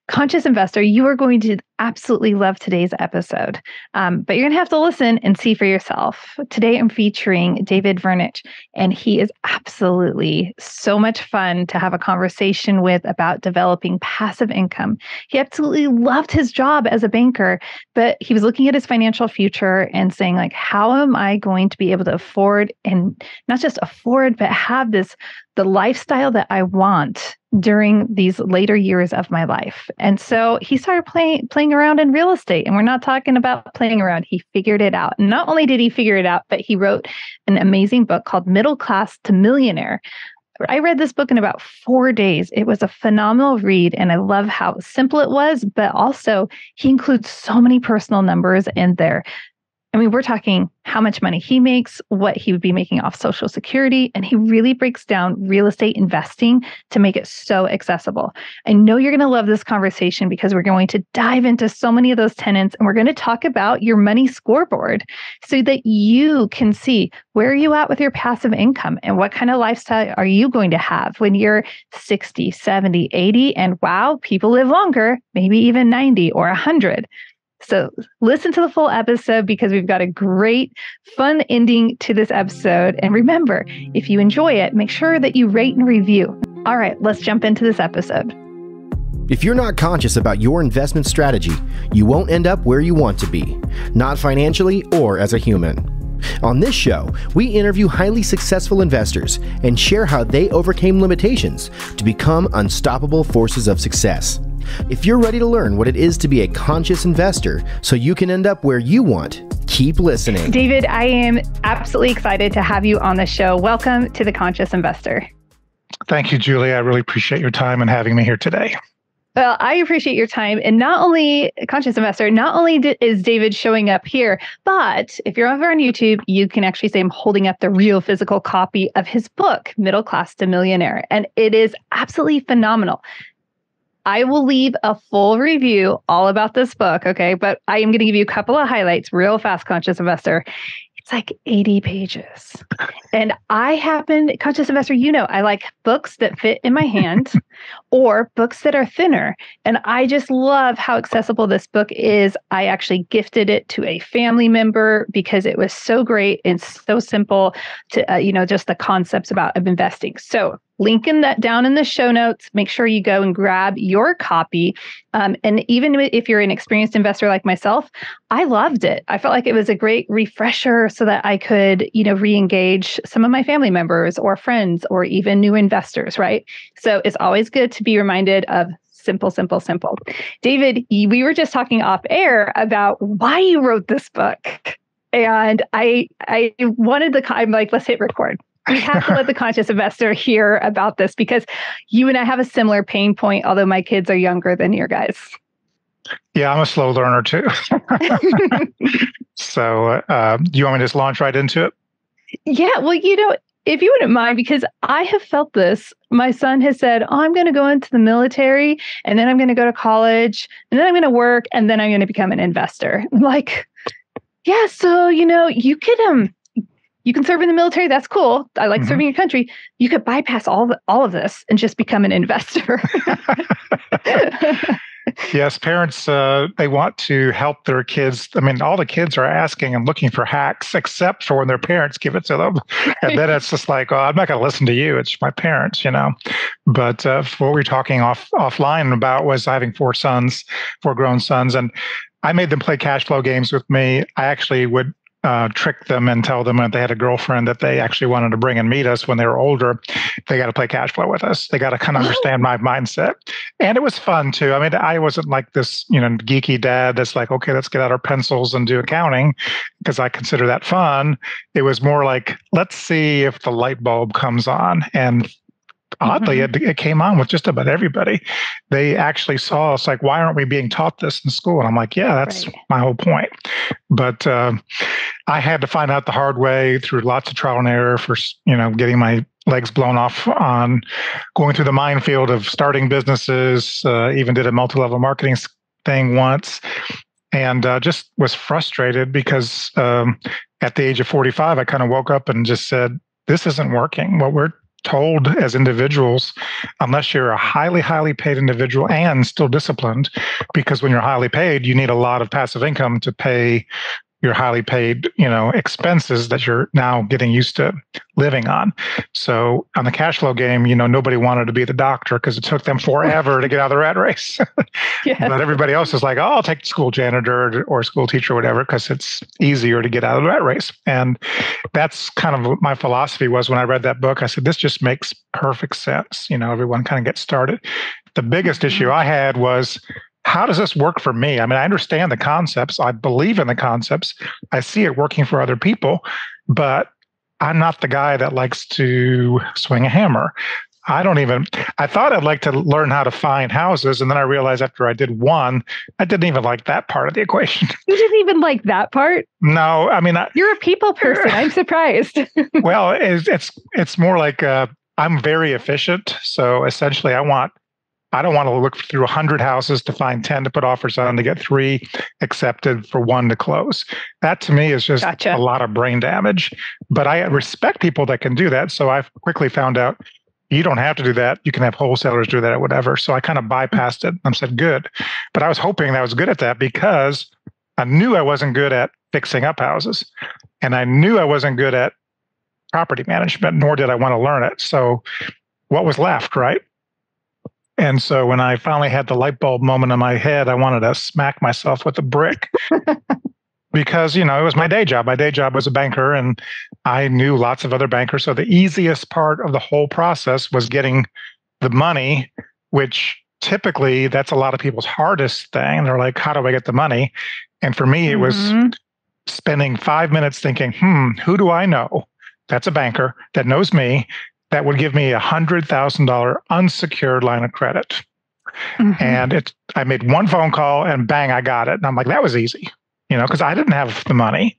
Conscious investor, you are going to absolutely love today's episode, but you're going to have to listen and see for yourself. Today, I'm featuring David Vernich, and he is absolutely so much fun to have a conversation with about developing passive income. He absolutely loved his job as a banker, but he was looking at his financial future and saying, like, how am I going to be able to afford, and not just afford, but have the lifestyle that I want during these later years of my life. And so he started playing around in real estate. And we're not talking about playing around. He figured it out. And not only did he figure it out, but he wrote an amazing book called Middle Class to Millionaire. I read this book in about 4 days. It was a phenomenal read, and I love how simple it was, but also he includes so many personal numbers in there. I mean, we're talking how much money he makes, what he would be making off Social Security, and he really breaks down real estate investing to make it so accessible. I know you're going to love this conversation because we're going to dive into so many of those tenets, and we're going to talk about your money scoreboard so that you can see where are you at with your passive income and what kind of lifestyle are you going to have when you're 60, 70, 80, and wow, people live longer, maybe even 90 or 100. So listen to the full episode because we've got a great, fun ending to this episode. And remember, if you enjoy it, make sure that you rate and review. All right, let's jump into this episode. If you're not conscious about your investment strategy, you won't end up where you want to be, not financially or as a human. On this show, we interview highly successful investors and share how they overcame limitations to become unstoppable forces of success. If you're ready to learn what it is to be a conscious investor so you can end up where you want, keep listening. David, I am absolutely excited to have you on the show. Welcome to The Conscious Investor. Thank you, Julie. I really appreciate your time and having me here today. Well, I appreciate your time. And not only Conscious Investor, not only is David showing up here, but if you're over on YouTube, you can actually say I'm holding up the real physical copy of his book, Middle Class to Millionaire. And it is absolutely phenomenal. I will leave a full review all about this book, okay? But I am going to give you a couple of highlights real fast, Conscious Investor. It's like 80 pages. And Conscious Investor, you know, I like books that fit in my hand or books that are thinner. And I just love how accessible this book is. I actually gifted it to a family member because it was so great and so simple to, just the concepts of investing. So linking that down in the show notes. Make sure you go and grab your copy. And even if you're an experienced investor like myself, I loved it. I felt like it was a great refresher so that I could, re-engage some of my family members or friends or even new investors, right? So it's always good to be reminded of simple, simple, simple. David, we were just talking off air about why you wrote this book. And I'm like, let's hit record. We have to let the Conscious Investor hear about this because you and I have a similar pain point, although my kids are younger than your guys. Yeah, I'm a slow learner too. So do you want me to just launch right into it? Yeah, well, if you wouldn't mind, because I have felt this. My son has said, I'm going to go into the military and then I'm going to go to college and then I'm going to work and then I'm going to become an investor. I'm like, yeah, so, you could, you can serve in the military. That's cool. I like serving your country. You could bypass all of this and just become an investor. Yes, parents, they want to help their kids. I mean, all the kids are asking and looking for hacks, except for when their parents give it to them. And then it's just like, I'm not going to listen to you. It's my parents, But what we were talking offline about was having 4 grown sons. And I made them play cash flow games with me. I actually would trick them and tell them that they had a girlfriend that they actually wanted to bring and meet us when they were older. They got to play cash flow with us. They got to kind of understand my mindset. And it was fun too. I mean, I wasn't like this, geeky dad that's like, okay, let's get out our pencils and do accounting because I consider that fun. It was more like, let's see if the light bulb comes on. And oddly, it came on with just about everybody. They actually saw us like, why aren't we being taught this in school? And I'm like, yeah, that's my whole point. But I had to find out the hard way through lots of trial and error for, getting my legs blown off on going through the minefield of starting businesses, even did a multi-level marketing thing once. And just was frustrated because at the age of 45, I kind of woke up and just said, this isn't working. What we're told as individuals, unless you're a highly, highly paid individual and still disciplined, because when you're highly paid, you need a lot of passive income to pay your highly paid, expenses that you're now getting used to living on. So on the cash flow game, nobody wanted to be the doctor because it took them forever to get out of the rat race. Yes. But everybody else is like, oh, I'll take the school janitor or school teacher or whatever, because it's easier to get out of the rat race. And that's kind of my philosophy was when I read that book. I said, this just makes perfect sense. Everyone kind of gets started. The biggest issue I had was, how does this work for me? I mean, I understand the concepts. I believe in the concepts. I see it working for other people, but I'm not the guy that likes to swing a hammer. I thought I'd like to learn how to find houses. And then I realized after I did one, I didn't even like that part of the equation. You didn't even like that part? No, I mean, you're a people person. I'm surprised. Well, it's more like I'm very efficient. So essentially I don't want to look through 100 houses to find 10 to put offers on to get 3 accepted for 1 to close. That to me is just a lot of brain damage. But I respect people that can do that. So I've quickly found out you don't have to do that. You can have wholesalers do that or whatever. So I kind of bypassed it. I said, good. But I was hoping that I was good at that because I knew I wasn't good at fixing up houses. And I knew I wasn't good at property management, nor did I want to learn it. So what was left, right? And so when I finally had the light bulb moment in my head, I wanted to smack myself with a brick because, it was my day job. My day job was a banker and I knew lots of other bankers. So the easiest part of the whole process was getting the money, which typically that's a lot of people's hardest thing. They're like, how do I get the money? And for me, it was spending 5 minutes thinking, who do I know that's a banker that knows me, that would give me $100,000 unsecured line of credit. And I made one phone call and bang, I got it. And I'm like, that was easy, because I didn't have the money.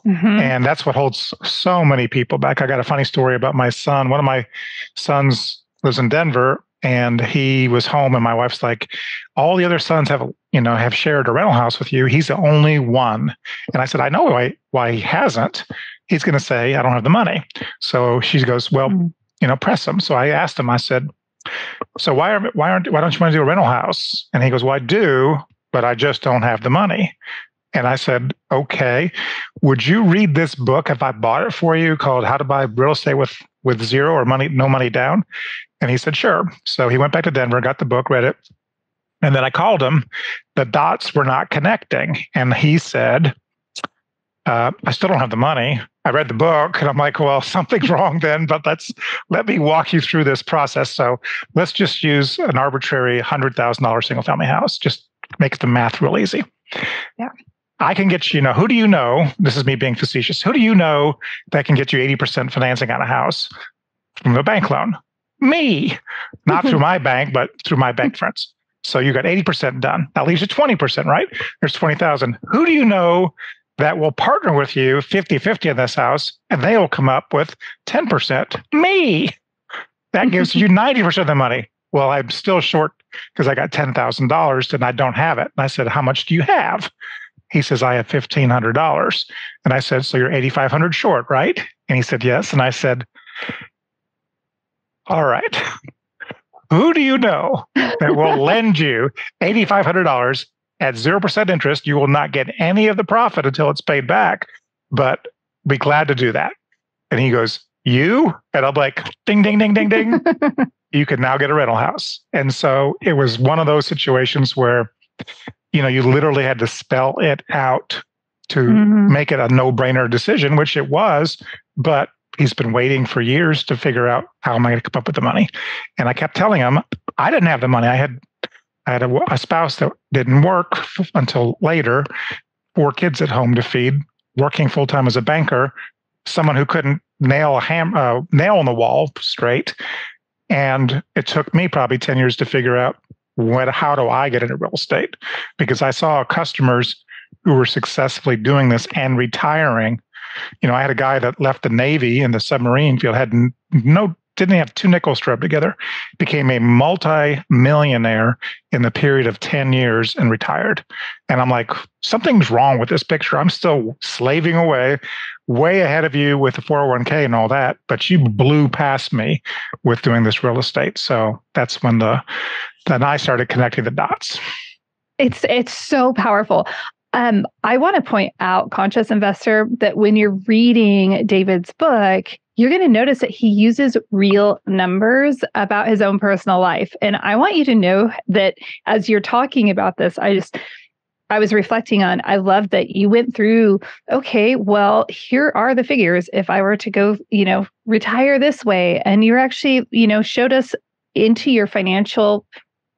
And that's what holds so many people back. I got a funny story about my son. One of my sons lives in Denver and he was home and my wife's like, all the other sons have shared a rental house with you. He's the only one. And I said, I know why he hasn't. He's going to say, I don't have the money. So she goes, well, press him. So I asked him, I said, so why don't you want to do a rental house? And he goes, well, I do, but I just don't have the money. And I said, okay, would you read this book if I bought it for you called How to Buy Real Estate with Zero or No Money Down? And he said, sure. So he went back to Denver, got the book, read it. And then I called him. The dots were not connecting. And he said, I still don't have the money. I read the book and I'm like, well, something's wrong then, but let me walk you through this process. So let's just use an arbitrary $100,000 single family house. Just make the math real easy. Yeah. I can get you, who do you know? This is me being facetious. Who do you know that can get you 80% financing on a house from a bank loan? Me, not through my bank, but through my bank friends. So you got 80% done. That leaves you 20%, right? There's 20,000. Who do you know that will partner with you 50-50 in this house, and they will come up with 10%. Me. That gives you 90% of the money. Well, I'm still short because I got $10,000 and I don't have it. And I said, how much do you have? He says, I have $1,500. And I said, so you're $8,500 short, right? And he said, yes. And I said, all right. Who do you know that will lend you $8,500 at 0% interest? You will not get any of the profit until it's paid back, but be glad to do that. And he goes, you? And I'm like, ding, ding, ding, ding, ding. You can now get a rental house. And so it was one of those situations where, you literally had to spell it out to make it a no-brainer decision, which it was, but he's been waiting for years to figure out how am I going to come up with the money. And I kept telling him, I didn't have the money. I had a spouse that didn't work until later, 4 kids at home to feed, working full-time as a banker, someone who couldn't nail a nail on the wall straight. And it took me probably 10 years to figure out how do I get into real estate? Because I saw customers who were successfully doing this and retiring. I had a guy that left the Navy in the submarine field, had no didn't have two nickels to rub together, became a multi-millionaire in the period of 10 years and retired. And I'm like, something's wrong with this picture. I'm still slaving away, way ahead of you with the 401k and all that, but you blew past me with doing this real estate. So that's when then I started connecting the dots. It's so powerful. I want to point out, Conscious Investor, that when you're reading David's book, you're going to notice that he uses real numbers about his own personal life. And I want you to know that as you're talking about this, I was reflecting on, I love that you went through, okay, well, here are the figures. If I were to go, retire this way, and you're actually, showed us into your financial,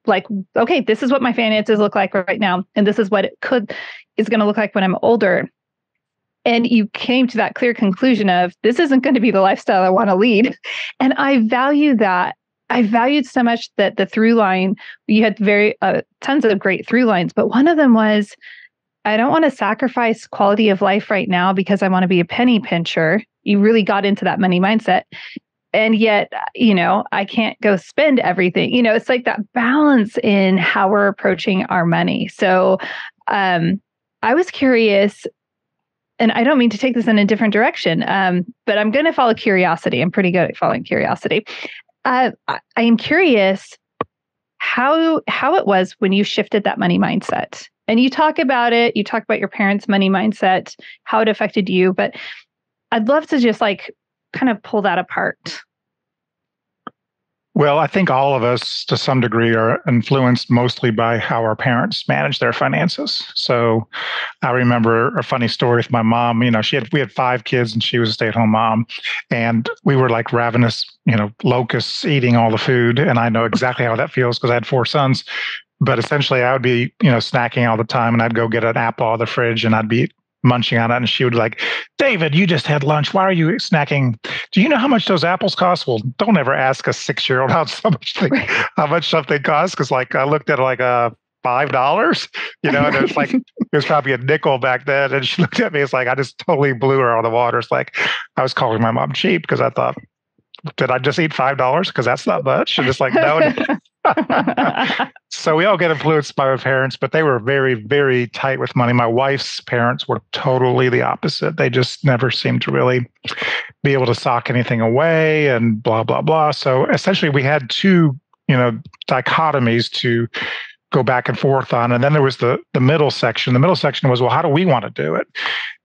like, okay, this is what my finances look like right now. And this is what is going to look like when I'm older. And you came to that clear conclusion of, this isn't going to be the lifestyle I want to lead. And I value that. I valued so much that the through line, you had tons of great through lines, but one of them was, I don't want to sacrifice quality of life right now because I want to be a penny pincher. You really got into that money mindset. And yet, I can't go spend everything. It's like that balance in how we're approaching our money. So I was curious, and I don't mean to take this in a different direction, but I'm going to follow curiosity. I'm pretty good at following curiosity. I am curious how it was when you shifted that money mindset. And you talk about it, you talk about your parents' money mindset, how it affected you, but I'd love to just kind of pull that apart. Well, I think all of us to some degree are influenced mostly by how our parents manage their finances. So I remember a funny story with my mom. We had 5 kids and she was a stay-at-home mom, and we were like ravenous, locusts eating all the food. And I know exactly how that feels because I had 4 sons. But essentially I would be, snacking all the time, and I'd go get an apple out of the fridge and I'd be munching on it, and she would like, David, you just had lunch. Why are you snacking? Do you know how much those apples cost? Well, don't ever ask a 6-year-old how much something costs, because I looked at it like $5, and it was probably a nickel back then. And she looked at me, it's like I just totally blew her out of the water. It's like I was calling my mom cheap because I thought, did I just eat $5? Because that's not much. And it's like, no. So we all get influenced by our parents, but they were very, very tight with money. My wife's parents were totally the opposite. They just never seemed to really be able to sock anything away and blah, blah, blah. So essentially we had 2, dichotomies to go back and forth on. And then there was the middle section. The middle section was, well, how do we want to do it?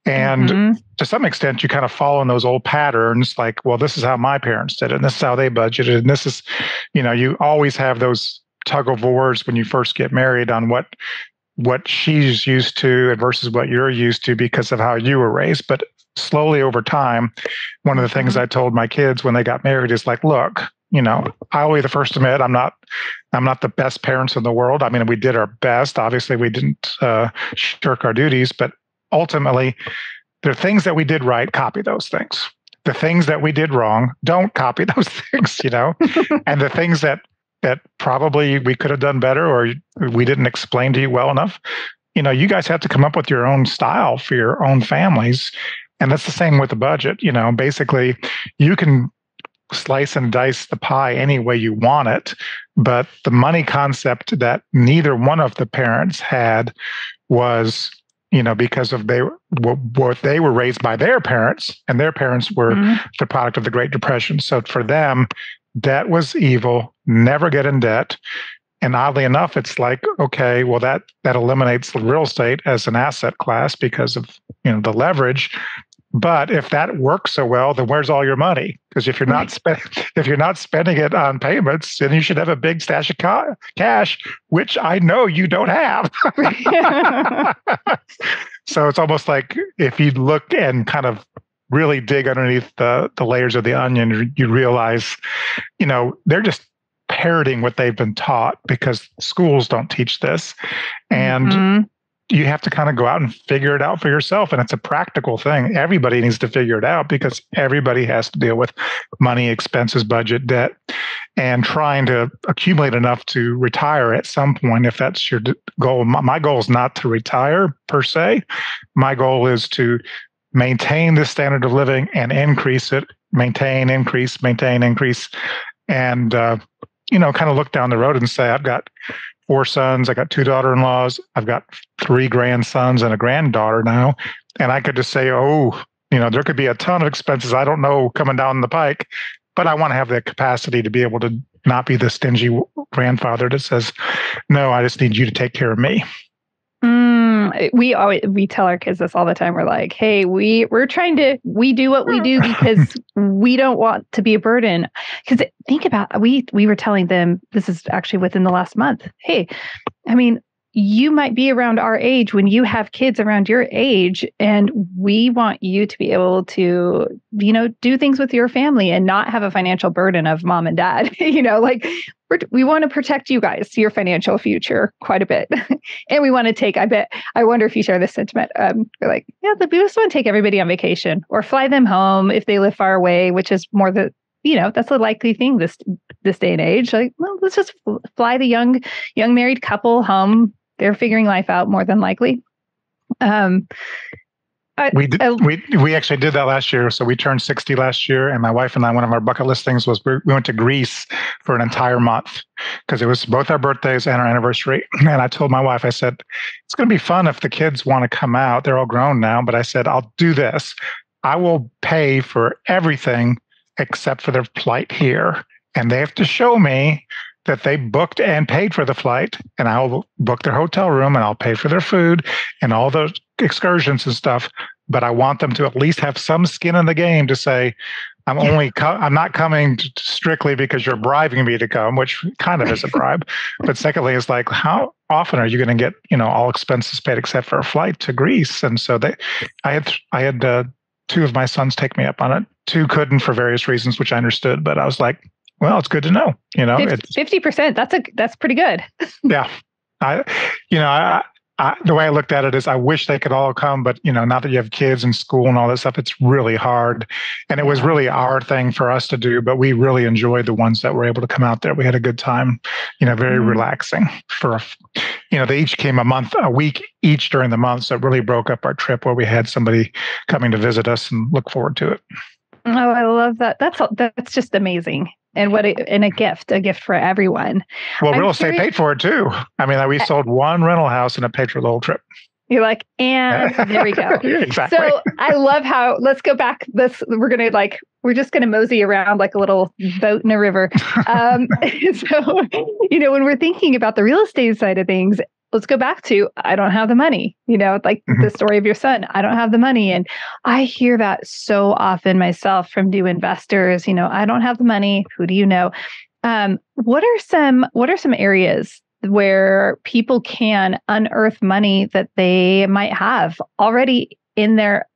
And to some extent, you kind of follow in those old patterns, like, well, this is how my parents did it, and this is how they budgeted. And this is, you always have those tug of wars when you first get married on what she's used to and versus what you're used to because of how you were raised. But slowly over time, one of the things I told my kids when they got married is like, look, I'll be the first to admit I'm not the best parents in the world. I mean, we did our best. Obviously, we didn't shirk our duties, but ultimately, the things that we did right, copy those things. The things that we did wrong, don't copy those things, And the things that probably we could have done better or we didn't explain to you well enough, you guys have to come up with your own style for your own families. And that's the same with the budget. Basically, you can slice and dice the pie any way you want it, but the money concept that neither one of the parents had was because of what they were raised by their parents, and their parents were the product of the Great Depression. So for them, debt was evil, never get in debt. And oddly enough, it's like, okay, well, that eliminates the real estate as an asset class because of the leverage. But if that works so well, then where's all your money? Because if you're not spending it on payments, then you should have a big stash of cash, which I know you don't have. So it's almost like if you look and kind of really dig underneath the layers of the onion, you realize, they're just parroting what they've been taught because schools don't teach this, and you have to kind of go out and figure it out for yourself. And it's a practical thing. Everybody needs to figure it out because everybody has to deal with money, expenses, budget, debt, and trying to accumulate enough to retire at some point if that's your goal. My goal is not to retire per se. My goal is to maintain the standard of living and increase it maintain, increase, and kind of look down the road and say, I've got 4 sons, I got 2 daughter-in-laws, I've got 3 grandsons and a granddaughter now, and I could just say, there could be a ton of expenses I don't know coming down the pike, but I want to have the capacity to be able to not be the stingy grandfather that says, no, I just need you to take care of me. We tell our kids this all the time. We're like, hey, we do what we do because we don't want to be a burden. Because think about, we were telling them, this is actually within the last month. Hey, I mean, you might be around our age when you have kids around your age, and we want you to be able to, do things with your family and not have a financial burden of mom and dad. We want to protect you guys, your financial future, quite a bit. And we want to I wonder if you share this sentiment. We're like, yeah, we just want to take everybody on vacation or fly them home if they live far away, which is more that's a likely thing this day and age. Like, well, let's just fly the young married couple home. They're figuring life out more than likely. We actually did that last year. So we turned 60 last year, and my wife and I, one of our bucket list things was we went to Greece for an entire month because it was both our birthdays and our anniversary. And I told my wife, I said, it's going to be fun if the kids want to come out. They're all grown now, but I said, I'll do this. I will pay for everything except for their flight here. And they have to show me that they booked and paid for the flight, and I'll book their hotel room and I'll pay for their food and all those excursions and stuff. But I want them to at least have some skin in the game to say, I'm not coming strictly because you're bribing me to come, which kind of is a bribe. But secondly, it's like, how often are you going to get, all expenses paid except for a flight to Greece? And so I had 2 of my sons take me up on it. 2 couldn't for various reasons, which I understood. But I was like, well, it's good to know. 50%. That's pretty good. Yeah, the way I looked at it is, I wish they could all come, but now that you have kids and school and all this stuff, it's really hard. And it was really our thing for us to do, but we really enjoyed the ones that were able to come out there. We had a good time. Very relaxing. They each came a week each during the month, so it really broke up our trip where we had somebody coming to visit us and look forward to it. Oh, I love that. That's just amazing. And a gift for everyone. Well, real estate paid for it too. I mean, we sold one rental house and it paid for the whole trip. You're like, and there we go. Exactly. So I love how, let's go back. We're just going to mosey around like a little boat in a river. So, when we're thinking about the real estate side of things, let's go back to, I don't have the money, the story of your son, I don't have the money. And I hear that so often myself from new investors, I don't have the money. Who do you know? What are some areas where people can unearth money that they might have already in their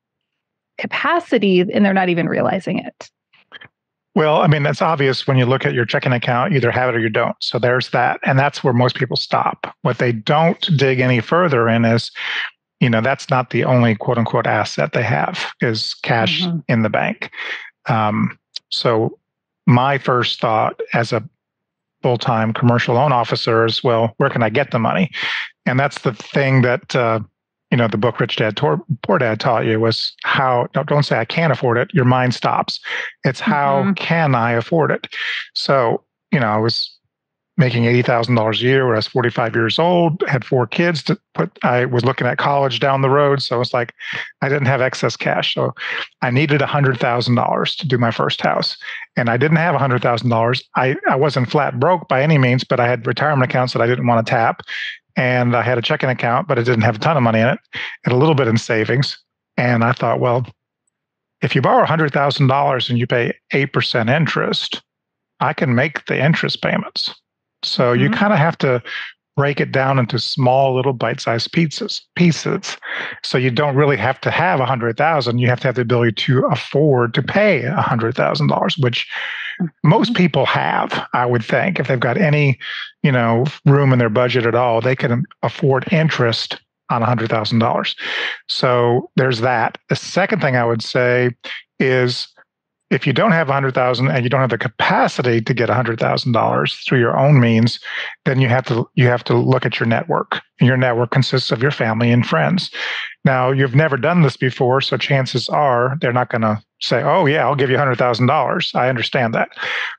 capacity and they're not even realizing it? Well, I mean, that's obvious when you look at your checking account, you either have it or you don't. So there's that. And that's where most people stop. What they don't dig any further in is, that's not the only quote unquote asset they have is cash in the bank. So my first thought as a full-time commercial loan officer is, well, where can I get the money? And that's the thing that, the book Rich Dad, Poor Dad taught you was how, don't say I can't afford it. Your mind stops. It's how can I afford it? So, I was making $80,000 a year when I was 45 years old, had 4 kids I was looking at college down the road. So it's like, I didn't have excess cash. So I needed $100,000 to do my first house. And I didn't have $100,000. I wasn't flat broke by any means, but I had retirement accounts that I didn't want to tap. And I had a checking account, but it didn't have a ton of money in it, and a little bit in savings. And I thought, well, if you borrow $100,000 and you pay 8% interest, I can make the interest payments. So you kind of have to break it down into small little bite-sized pieces. So you don't really have to have $100,000. You have to have the ability to afford to pay $100,000, which most people have, I would think. If they've got any, room in their budget at all, they can afford interest on $100,000. So there's that. The second thing I would say is if you don't have 100,000 and you don't have the capacity to get $100,000 through your own means, then you have to look at your network. And your network consists of your family and friends. Now, you've never done this before, so chances are they're not going to say, "Oh yeah, I'll give you $100,000." I understand that.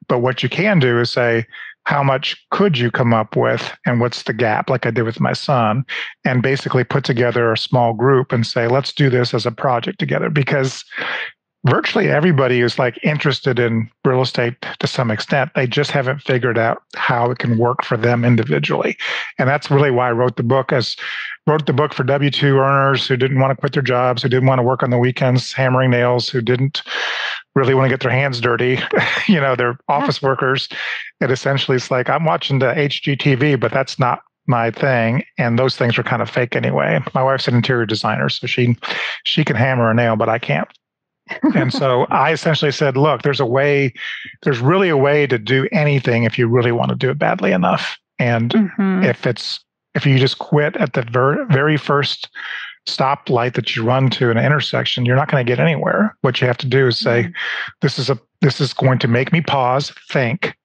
But what you can do is say, how much could you come up with, and what's the gap, like I did with my son, and basically put together a small group and say, let's do this as a project together. Because virtually everybody is like interested in real estate to some extent. They just haven't figured out how it can work for them individually. And that's really why I wrote the book for W-2 earners who didn't want to quit their jobs, who didn't want to work on the weekends hammering nails, who didn't really want to get their hands dirty, they're office workers. It essentially is like, I'm watching the HGTV, but that's not my thing. And those things are kind of fake anyway. My wife's an interior designer, so she can hammer a nail, but I can't. And so I essentially said, look, there's really a way to do anything if you really want to do it badly enough. And if you just quit at the very first stoplight that you run to an intersection, you're not going to get anywhere. What you have to do is say, this is going to make me pause, think,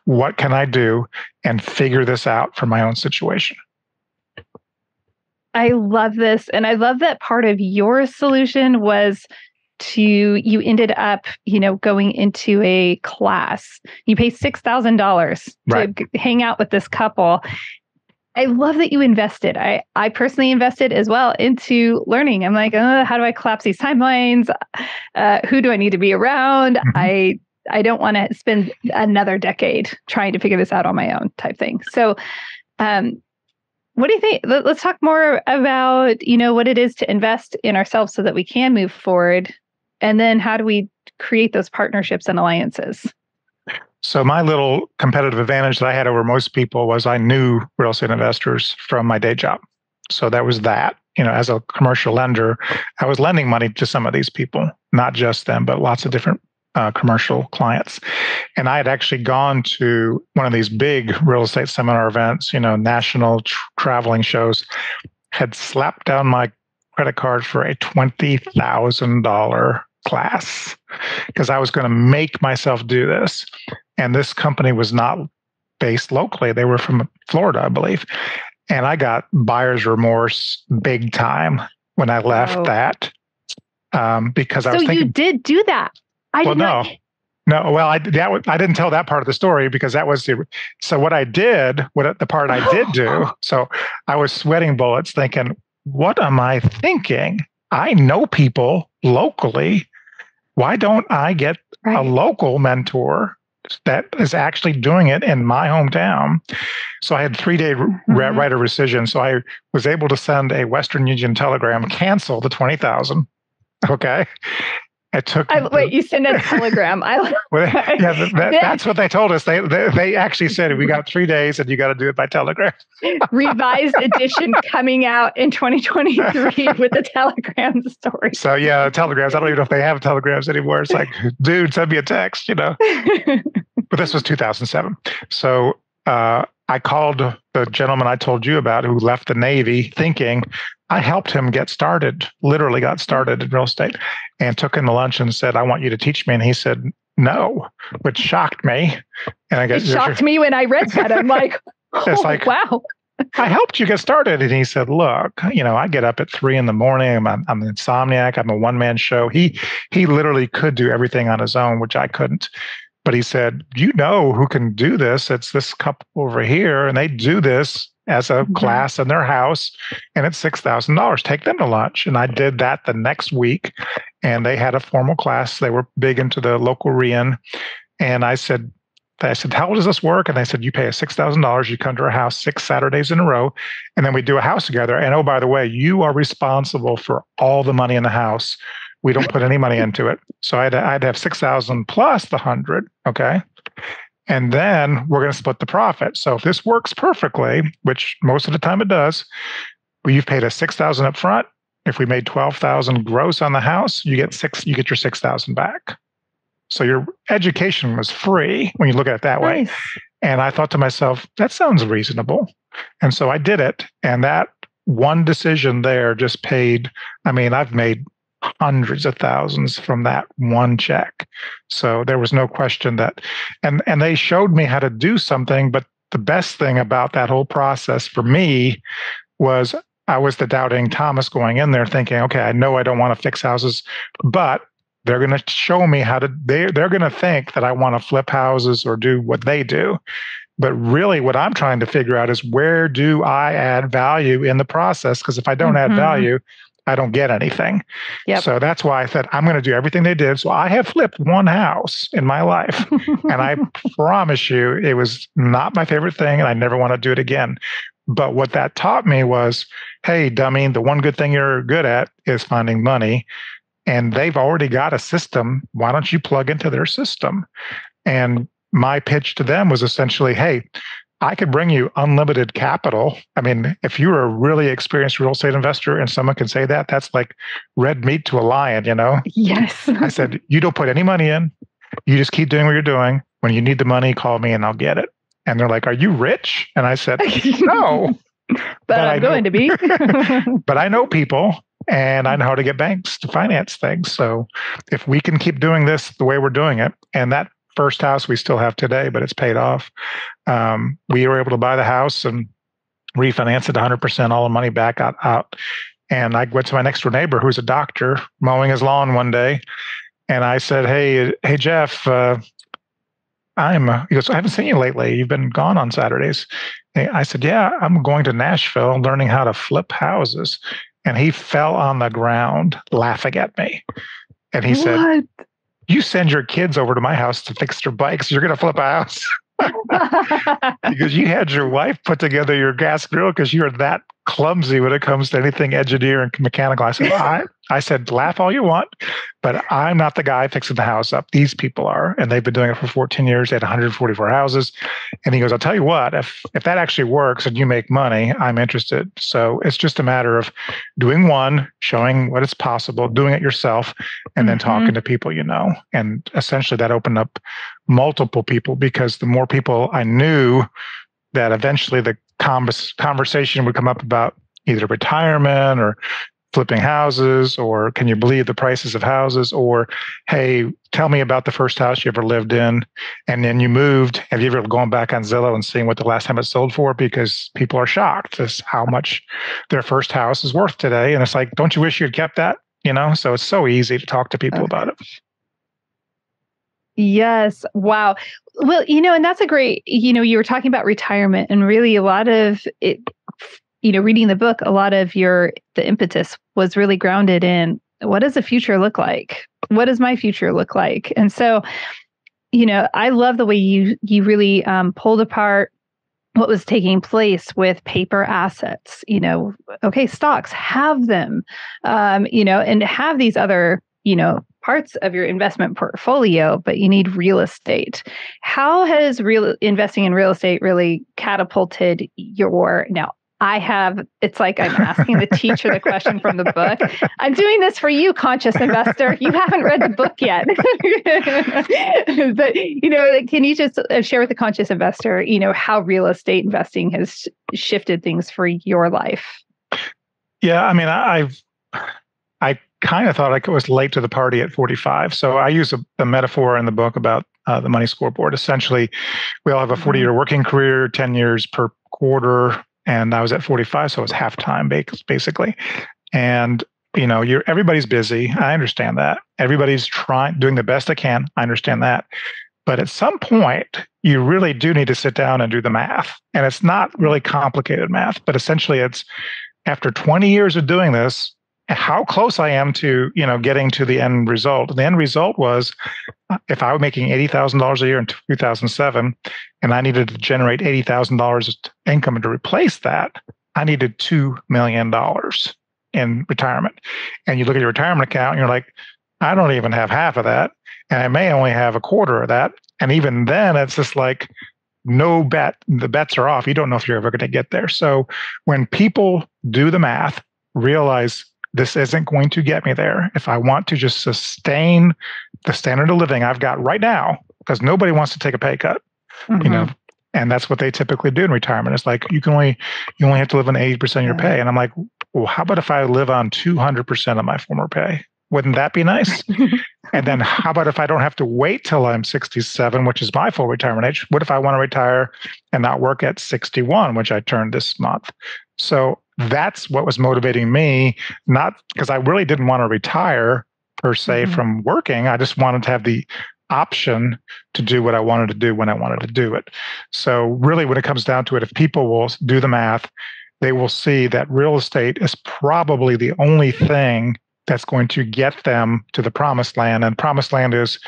what can I do, and figure this out for my own situation. I love this. And I love that part of your solution was you ended up, going into a class. You pay $6,000 to hang out with this couple. I love that you invested. I personally invested as well into learning. I'm like, how do I collapse these timelines? Who do I need to be around? I don't want to spend another decade trying to figure this out on my own type thing. So, what do you think? Let's talk more about, what it is to invest in ourselves so that we can move forward. And then how do we create those partnerships and alliances? So my little competitive advantage that I had over most people was I knew real estate investors from my day job. So that was that. As a commercial lender, I was lending money to some of these people, not just them, but lots of different commercial clients. And I had actually gone to one of these big real estate seminar events, national traveling shows, had slapped down my credit card for a $20,000 class because I was going to make myself do this. And this company was not based locally. They were from Florida, I believe. And I got buyer's remorse big time when I left that because I was thinking. So you did do that? No. Well, I didn't tell that part of the story because that was so what I did, the part I did do. So I was sweating bullets thinking, what am I thinking? I know people locally. Why don't I get a local mentor that is actually doing it in my hometown? So I had 3-day right of rescission. So I was able to send a Western Union telegram, cancel the $20,000. Okay. Wait, you sent a telegram. That's what they told us. They actually said, we got 3 days and you got to do it by telegram. Revised edition coming out in 2023 with the telegram story. So yeah, telegrams. I don't even know if they have telegrams anymore. It's like, dude, send me a text, But this was 2007. So I called the gentleman I told you about who left the Navy thinking I helped him get started, literally got started in real estate, and took him to lunch and said, I want you to teach me. And he said, no, which shocked me. And it shocked me when I read that. I'm like, wow. I helped you get started. And he said, look, I get up at 3 a.m. I'm an insomniac. I'm a one-man show. He literally could do everything on his own, which I couldn't. But he said, who can do this? It's this couple over here, and they do this as a class in their house, and it's $6,000. Take them to lunch. And I did that the next week, and they had a formal class. They were big into the local REIN. And I said, how does this work? And they said, you pay us $6,000. You come to our house 6 Saturdays in a row, and then we do a house together. And oh, by the way, you are responsible for all the money in the house. We don't put any money into it. So I'd have $6,000 plus the 100. Okay. And then we're going to split the profit. So if this works perfectly, which most of the time it does, you've paid us $6,000 up front. If we made $12,000 gross on the house, you get your $6,000 back. So your education was free when you look at it that way. And I thought to myself, that sounds reasonable. And so I did it. And that one decision there just paid. I mean, I've made hundreds of thousands from that one check. So there was no question that, and they showed me how to do something. But the best thing about that whole process for me was I was the doubting Thomas going in there thinking, okay, I know I don't want to fix houses, but they're going to show me how to, they're going to think that I want to flip houses or do what they do. But really what I'm trying to figure out is, where do I add value in the process? Because if I don't add value, I don't get anything. Yep. So that's why I said, I'm going to do everything they did. So I have flipped one house in my life. And I promise you, it was not my favorite thing. And I never want to do it again. But what that taught me was, hey, dummy, the one good thing you're good at is finding money. And they've already got a system. Why don't you plug into their system? And my pitch to them was essentially, hey, I could bring you unlimited capital. I mean, if you're a really experienced real estate investor and someone can say that, that's like red meat to a lion, you know? Yes. I said, you don't put any money in. You just keep doing what you're doing. When you need the money, call me and I'll get it. And they're like, are you rich? And I said, no. but I'm going to be. But I know people. And I know how to get banks to finance things. So if we can keep doing this the way we're doing it, and that first house we still have today, but it's paid off. We were able to buy the house and refinance it 100%, all the money back out. And I went to my next door neighbor, who's a doctor, mowing his lawn one day. And I said, hey, Jeff, he goes, I haven't seen you lately. You've been gone on Saturdays. And I said, yeah, I'm going to Nashville learning how to flip houses. And he fell on the ground laughing at me. And he said, you send your kids over to my house to fix their bikes, you're going to flip a house. Because you had your wife put together your gas grill because you're that clumsy when it comes to anything engineer and mechanical. I said, laugh all you want, but I'm not the guy fixing the house up. These people are, and they've been doing it for 14 years. They had 144 houses. And he goes, I'll tell you what, if that actually works and you make money, I'm interested. So it's just a matter of doing one, showing what it's possible, doing it yourself, and then talking to people you know. And essentially that opened up multiple people, because the more people I knew, that eventually the conversation would come up about either retirement or flipping houses, or can you believe the prices of houses, or hey, tell me about the first house you ever lived in and then you moved. Have you ever gone back on Zillow and seen what the last time it sold for? Because people are shocked as how much their first house is worth today. And it's like, don't you wish you had kept that? You know, so it's so easy to talk to people about it. Yes. Wow. Well, and that's a great, you were talking about retirement, and really a lot of it, reading the book, a lot of the impetus was really grounded in, what does the future look like? What does my future look like? And so, I love the way you really pulled apart what was taking place with paper assets. Okay, stocks, have them, and have these other, parts of your investment portfolio, but you need real estate. How has investing in real estate really catapulted now? It's like I'm asking the teacher the question from the book. I'm doing this for you, conscious investor. You haven't read the book yet. But, can you just share with the conscious investor, how real estate investing has shifted things for your life? Yeah, I mean, I kind of thought I was late to the party at 45. So I use a metaphor in the book about the money scoreboard. Essentially, we all have a 40-year working career, 10 years per quarter. And I was at 45, so it was half-time, basically. And, everybody's busy. I understand that. Everybody's doing the best they can. I understand that. But at some point, you really do need to sit down and do the math. And it's not really complicated math, but essentially it's, after 20 years of doing this, how close I am to, getting to the end result. The end result was, if I was making $80,000 a year in 2007, and I needed to generate $80,000 income to replace that, I needed $2 million in retirement. And you look at your retirement account and you're like, I don't even have half of that. And I may only have a quarter of that. And even then it's just like, no bet, the bets are off. You don't know if you're ever going to get there. So when people do the math, realize this isn't going to get me there. If I want to just sustain the standard of living I've got right now, because nobody wants to take a pay cut, and that's what they typically do in retirement. It's like, you only have to live on 80% of your pay. And I'm like, well, how about if I live on 200% of my former pay? Wouldn't that be nice? And then how about if I don't have to wait till I'm 67, which is my full retirement age? What if I want to retire and not work at 61, which I turned this month? So that's what was motivating me, not because I really didn't want to retire per se from working. I just wanted to have the option to do what I wanted to do when I wanted to do it. So really, when it comes down to it, if people will do the math, they will see that real estate is probably the only thing that's going to get them to the promised land. And promised land is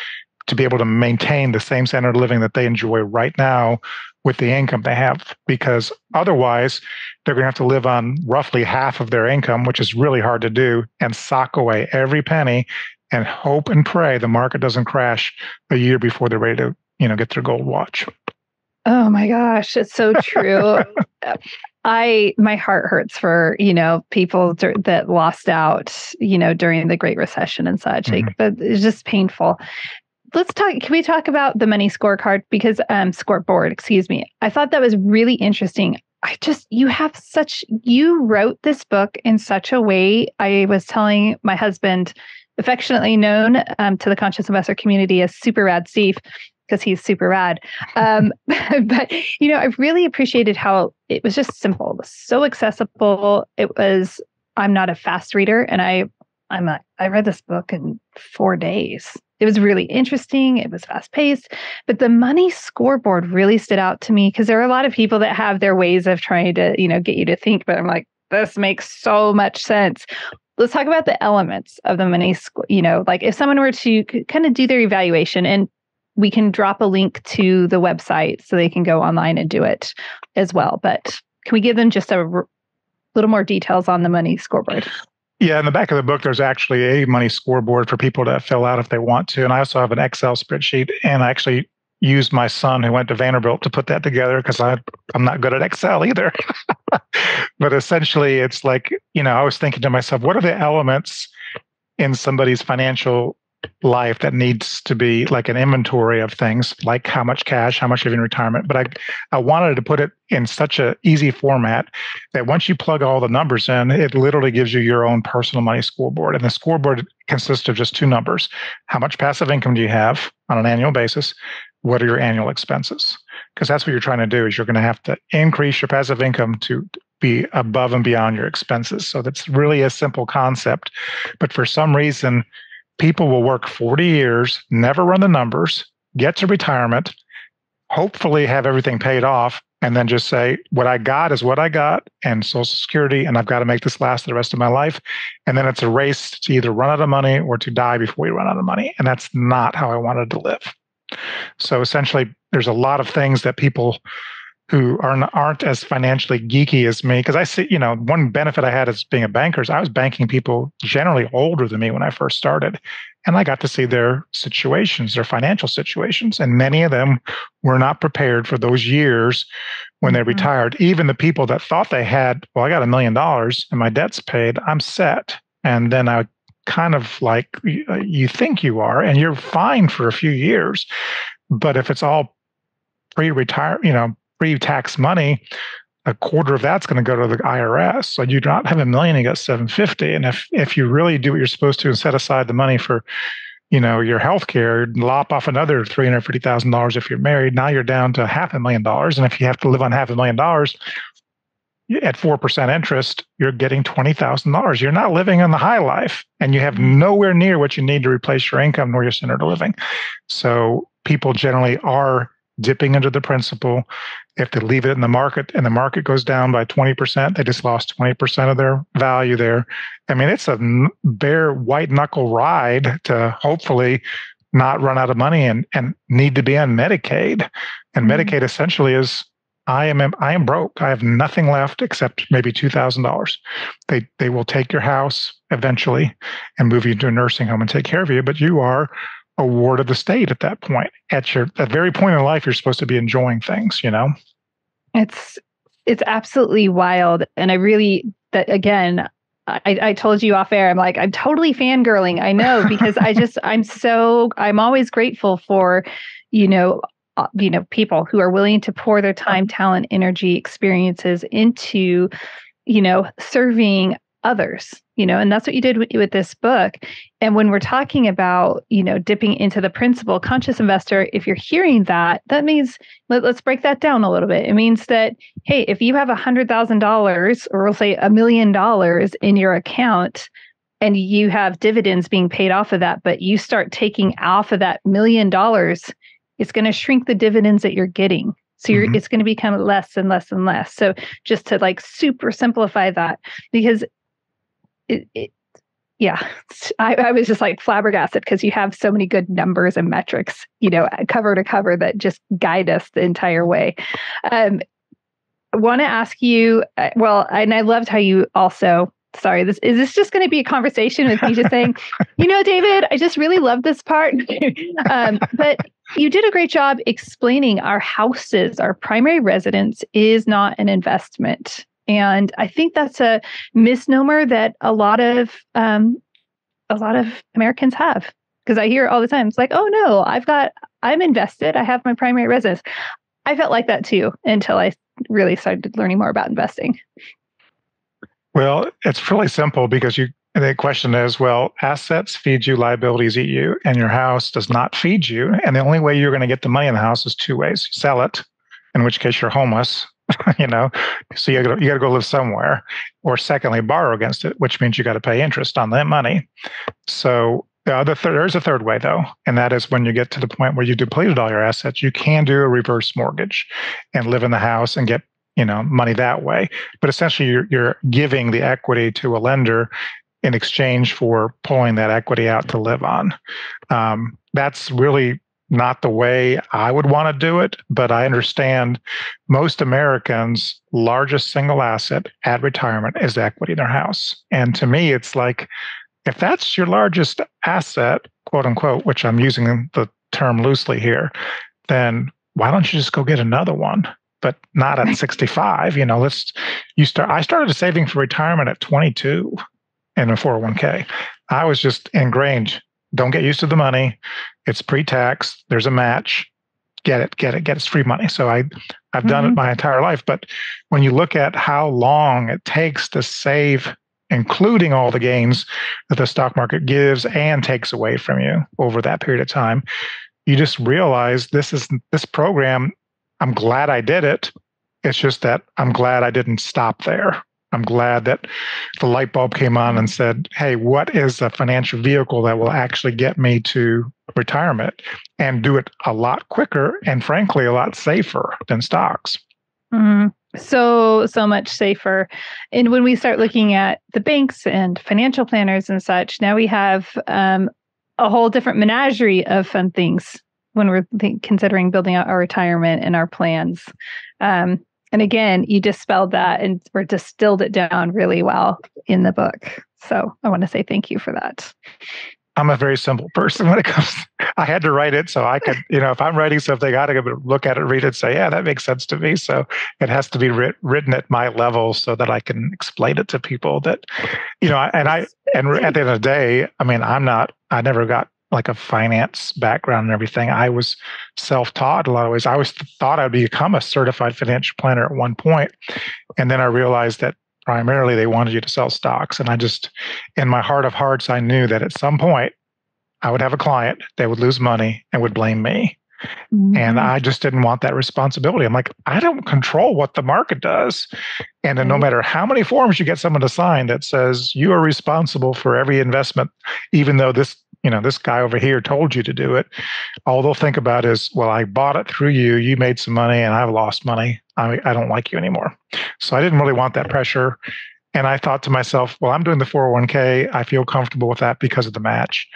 to be able to maintain the same standard of living that they enjoy right now with the income they have, because otherwise they're going to have to live on roughly half of their income, which is really hard to do, and sock away every penny and hope and pray the market doesn't crash a year before they're ready to, get their gold watch. Oh my gosh, it's so true. My heart hurts for, people that lost out, during the Great Recession and such. But it's just painful. Can we talk about the money scorecard? Because scoreboard, excuse me. I thought that was really interesting. You wrote this book in such a way. I was telling my husband, affectionately known to the conscious investor community as Super Rad Steve, because he's super rad. But, I really appreciated how it was just simple. It was so accessible. I'm not a fast reader, and I read this book in 4 days. It was really interesting. It was fast paced, but the money scoreboard really stood out to me, because there are a lot of people that have their ways of trying to, get you to think, but I'm like, this makes so much sense. Let's talk about the elements of the money score. Like if someone were to kind of do their evaluation, and we can drop a link to the website so they can go online and do it as well. But can we give them just a little more details on the money scoreboard? Yeah, in the back of the book, there's actually a money scoreboard for people to fill out if they want to. And I also have an Excel spreadsheet, and I actually used my son who went to Vanderbilt to put that together, because I'm not good at Excel either. But essentially, it's like, I was thinking to myself, what are the elements in somebody's financial life that needs to be like an inventory of things, like how much cash, how much of in retirement. But I wanted to put it in such an easy format that once you plug all the numbers in, it literally gives you your own personal money scoreboard. And the scoreboard consists of just two numbers. How much passive income do you have on an annual basis? What are your annual expenses? Because that's what you're trying to do, is you're going to have to increase your passive income to be above and beyond your expenses. So that's really a simple concept. But for some reason, people will work 40 years, never run the numbers, get to retirement, hopefully have everything paid off, and then just say, what I got is what I got, and Social Security, and I've got to make this last the rest of my life. And then it's a race to either run out of money or to die before you run out of money. And that's not how I wanted to live. So essentially, there's a lot of things that people who aren't as financially geeky as me, because I see, one benefit I had as being a banker is I was banking people generally older than me when I first started. And I got to see their situations, their financial situations. And many of them were not prepared for those years when they retired. Even the people that thought they had, well, I got $1 million and my debt's paid, I'm set. And then I kind of like, you think you are, and you're fine for a few years. But if it's all pre-tax money, a quarter of that's going to go to the IRS. So you do not have $1 million, you got $750. And if you really do what you're supposed to and set aside the money for, your health care, lop off another $350,000 if you're married, now you're down to $500,000. And if you have to live on $500,000 at 4% interest, you're getting $20,000. You're not living in the high life, and you have nowhere near what you need to replace your income nor your standard of living. So people generally are dipping into the principal. If they leave it in the market and the market goes down by 20%, they just lost 20% of their value there. I mean, it's a bare white knuckle ride to hopefully not run out of money and need to be on Medicaid. And Medicaid essentially is, I am broke. I have nothing left except maybe $2,000. They will take your house eventually and move you to a nursing home and take care of you, but you are a ward of the state at that point. At that very point in life, you're supposed to be enjoying things, It's absolutely wild. And I told you off air, I'm totally fangirling. I know, because I'm always grateful for, people who are willing to pour their time, talent, energy, experiences into, serving others, and that's what you did with this book. And when we're talking about, dipping into the principal conscious investor, if you're hearing that means, let's break that down a little bit. It means that, hey, if you have $100,000 or we'll say $1 million in your account and you have dividends being paid off of that, but you start taking off of that $1 million, it's going to shrink the dividends that you're getting. So it's going to become less and less and less. So just to like super simplify that, because I was just like flabbergasted because you have so many good numbers and metrics, cover to cover that just guide us the entire way. I want to ask you, and I loved how you also, sorry, is this just going to be a conversation with me just saying, David, I just really love this part. But you did a great job explaining our houses, our primary residence is not an investment. And I think that's a misnomer that a lot of Americans have, because I hear it all the time. It's like, oh no, I'm invested. I have my primary residence. I felt like that too until I really started learning more about investing. Well, it's really simple because the question is, well, assets feed you, liabilities eat you, and your house does not feed you. And the only way you're going to get the money in the house is two ways. Sell it, in which case you're homeless, so you got to go live somewhere. Or secondly, borrow against it, which means you got to pay interest on that money. So there's a third way, though, and that is when you get to the point where you depleted all your assets, you can do a reverse mortgage and live in the house and get money that way. But essentially, you're giving the equity to a lender in exchange for pulling that equity out to live on. That's really not the way I would want to do it, but I understand most Americans' largest single asset at retirement is the equity in their house. And to me, it's like, if that's your largest asset, quote unquote, which I'm using the term loosely here, then why don't you just go get another one? But not at 65. I started saving for retirement at 22 in a 401k. I was just ingrained. Don't get used to the money. It's pre-tax. There's a match. Get it. It's free money. So I've done it my entire life. But when you look at how long it takes to save, including all the gains that the stock market gives and takes away from you over that period of time, you just realize this program, I'm glad I did it. It's just that I'm glad I didn't stop there. I'm glad that the light bulb came on and said, hey, what is a financial vehicle that will actually get me to retirement and do it a lot quicker and frankly, a lot safer than stocks? So much safer. And when we start looking at the banks and financial planners and such, now we have a whole different menagerie of fun things when we're considering building out our retirement and our plans. And again, you dispelled that or distilled it down really well in the book. So I want to say thank you for that. I'm a very simple person when it comes. I had to write it so I could, if I'm writing something, I got to look at it, read it, and say, yeah, that makes sense to me. So it has to be written at my level so that I can explain it to people that, and at the end of the day, I never got like a finance background and everything. I was self-taught in a lot of ways. I always thought I'd become a certified financial planner at one point. And then I realized that primarily they wanted you to sell stocks. And I just, in my heart of hearts, I knew that at some point I would have a client, they would lose money and would blame me. And I just didn't want that responsibility. I'm like, I don't control what the market does. And then no matter how many forms you get someone to sign that says you are responsible for every investment, even though this guy over here told you to do it, all they'll think about is, well, I bought it through you, you made some money and I've lost money. I don't like you anymore. So I didn't really want that pressure. And I thought to myself, well, I'm doing the 401k. I feel comfortable with that because of the match.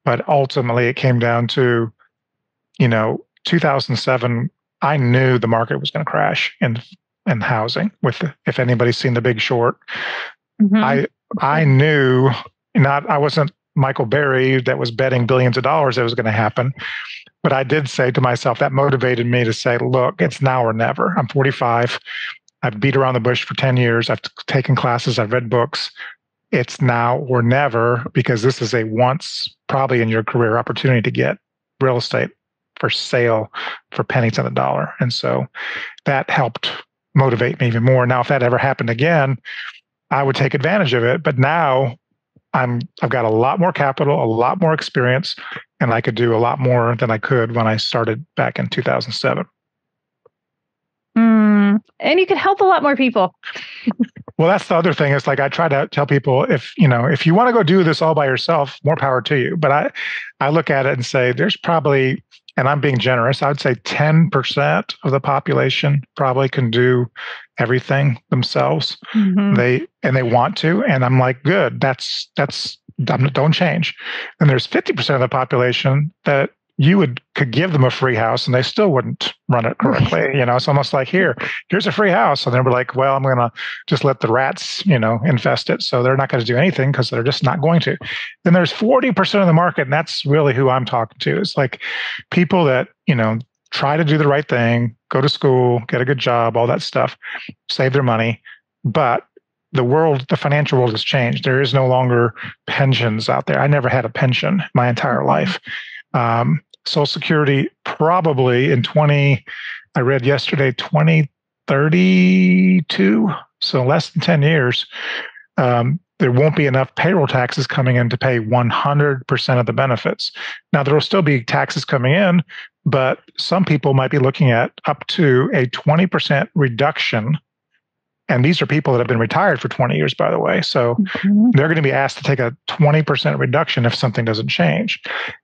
But ultimately it came down to, 2007, I knew the market was going to crash in housing. If anybody's seen The Big Short, I knew I wasn't Michael Berry that was betting billions of dollars that was going to happen. But I did say to myself, that motivated me to say, look, it's now or never. I'm 45. I've beat around the bush for 10 years. I've taken classes. I've read books. It's now or never, because this is a once probably in your career opportunity to get real estate for sale for pennies on the dollar. And so that helped motivate me even more. Now, if that ever happened again, I would take advantage of it. But now I've got a lot more capital, a lot more experience, and I could do a lot more than I could when I started back in 2007. And you can help a lot more people. Well, that's the other thing. It's like I try to tell people, if you want to go do this all by yourself, more power to you. But I look at it and say there's probably, and I'm being generous, I would say 10% of the population probably can do everything themselves. They want to, and I'm like, good. That's don't change. And there's 50% of the population that you could give them a free house and they still wouldn't run it correctly. It's almost like here's a free house. And they're like, well, I'm going to just let the rats, infest it. So they're not going to do anything because they're just not going to. Then there's 40% of the market. And that's really who I'm talking to. It's like people that, try to do the right thing, go to school, get a good job, all that stuff, save their money. But the financial world has changed. There is no longer pensions out there. I never had a pension my entire life. Social Security probably I read yesterday, 2032, so less than 10 years, there won't be enough payroll taxes coming in to pay 100% of the benefits. Now, there will still be taxes coming in, but some people might be looking at up to a 20% reduction. And these are people that have been retired for 20 years, by the way. So they're going to be asked to take a 20% reduction if something doesn't change.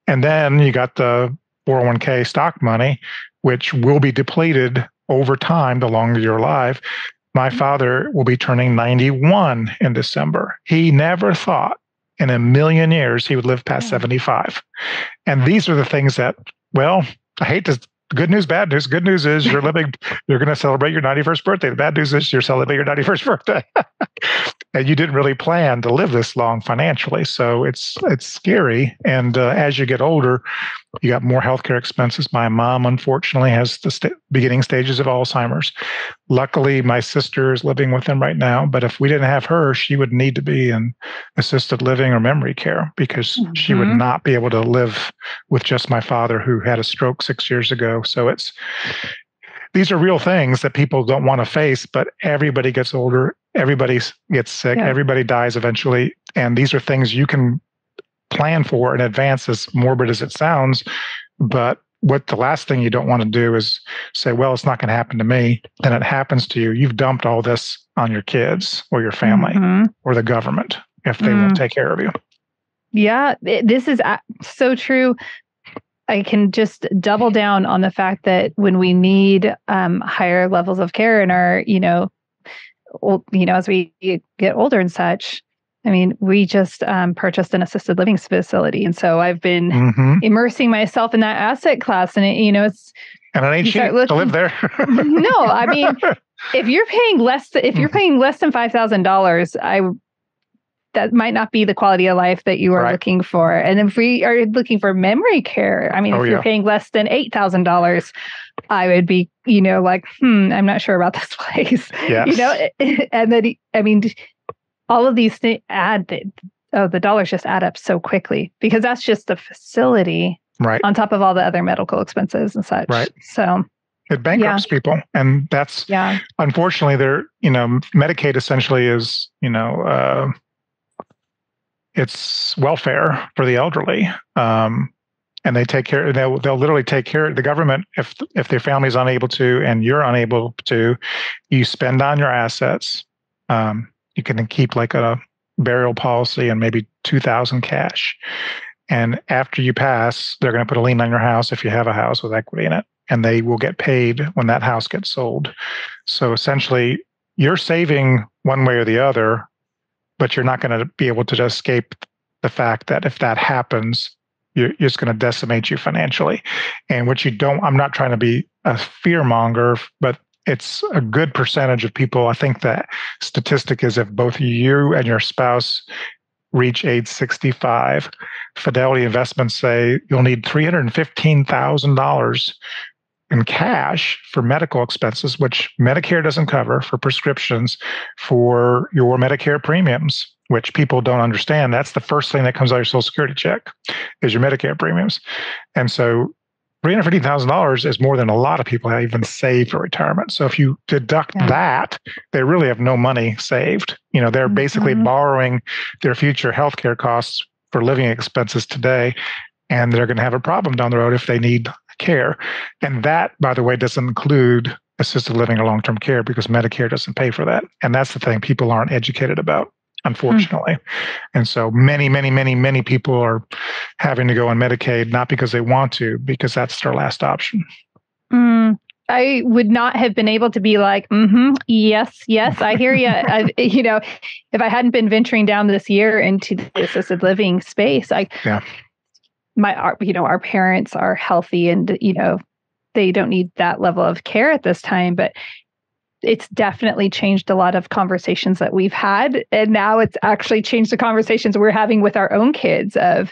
And then you got the 401k stock money, which will be depleted over time the longer you're alive. My father will be turning 91 in December. He never thought in a million years he would live past 75. And these are the things that, well, I hate to. Good news, bad news. Good news is you're going to celebrate your 91st birthday. The bad news is you're celebrating your 91st birthday. And you didn't really plan to live this long financially. So it's scary. And as you get older, you got more healthcare expenses. My mom, unfortunately, has the beginning stages of Alzheimer's. Luckily, my sister is living with them right now. But if we didn't have her, she would need to be in assisted living or memory care because she would not be able to live with just my father, who had a stroke 6 years ago. So these are real things that people don't want to face, but everybody gets older. Everybody gets sick. Yeah. Everybody dies eventually. And these are things you can plan for in advance, as morbid as it sounds. But what the last thing you don't want to do is say, well, it's not going to happen to me. Then it happens to you. You've dumped all this on your kids or your family or the government if they won't take care of you. Yeah, this is so true. I can just double down on the fact that when we need higher levels of care in our, as we get older and such, I mean, we just purchased an assisted living facility. And so I've been immersing myself in that asset class. And, it's... And it ain't cheap to live there. No, I mean, if you're paying less than $5,000, that might not be the quality of life that you are looking for. And if we are looking for memory care, I mean, if you're paying less than $8,000, I would be, like, I'm not sure about this place. Yes. And then, I mean, all of these things the dollars just add up so quickly because that's just the facility on top of all the other medical expenses and such. Right. So it bankrupts people. And that's, unfortunately, Medicaid essentially is, it's welfare for the elderly. And they take care, they'll literally take care of the government. If their family's unable to, and you're unable to, you spend on your assets. You can keep like a burial policy and maybe $2,000 cash. And after you pass, they're going to put a lien on your house if you have a house with equity in it, and they will get paid when that house gets sold. So essentially, you're saving one way or the other, but you're not going to be able to escape the fact that if that happens, it's going to decimate you financially. And what you don't, I'm not trying to be a fear monger, but it's a good percentage of people. I think that statistic is if both you and your spouse reach age 65, Fidelity Investments say you'll need $315,000 in cash for medical expenses, which Medicare doesn't cover, for prescriptions, for your Medicare premiums, which people don't understand. That's the first thing that comes out of your Social Security check is your Medicare premiums. And so $350,000 is more than a lot of people have even saved for retirement. So if you deduct that, they really have no money saved. They're basically borrowing their future healthcare costs for living expenses today, and they're going to have a problem down the road if they need care. And that, by the way, doesn't include assisted living or long-term care, because Medicare doesn't pay for that. And that's the thing people aren't educated about, unfortunately. And so many people are having to go on Medicaid, not because they want to, because that's their last option. I would not have been able to be like, yes, I hear you. If I hadn't been venturing down this year into the assisted living space, our parents are healthy, and they don't need that level of care at this time, but it's definitely changed a lot of conversations that we've had. And now it's actually changed the conversations we're having with our own kids of,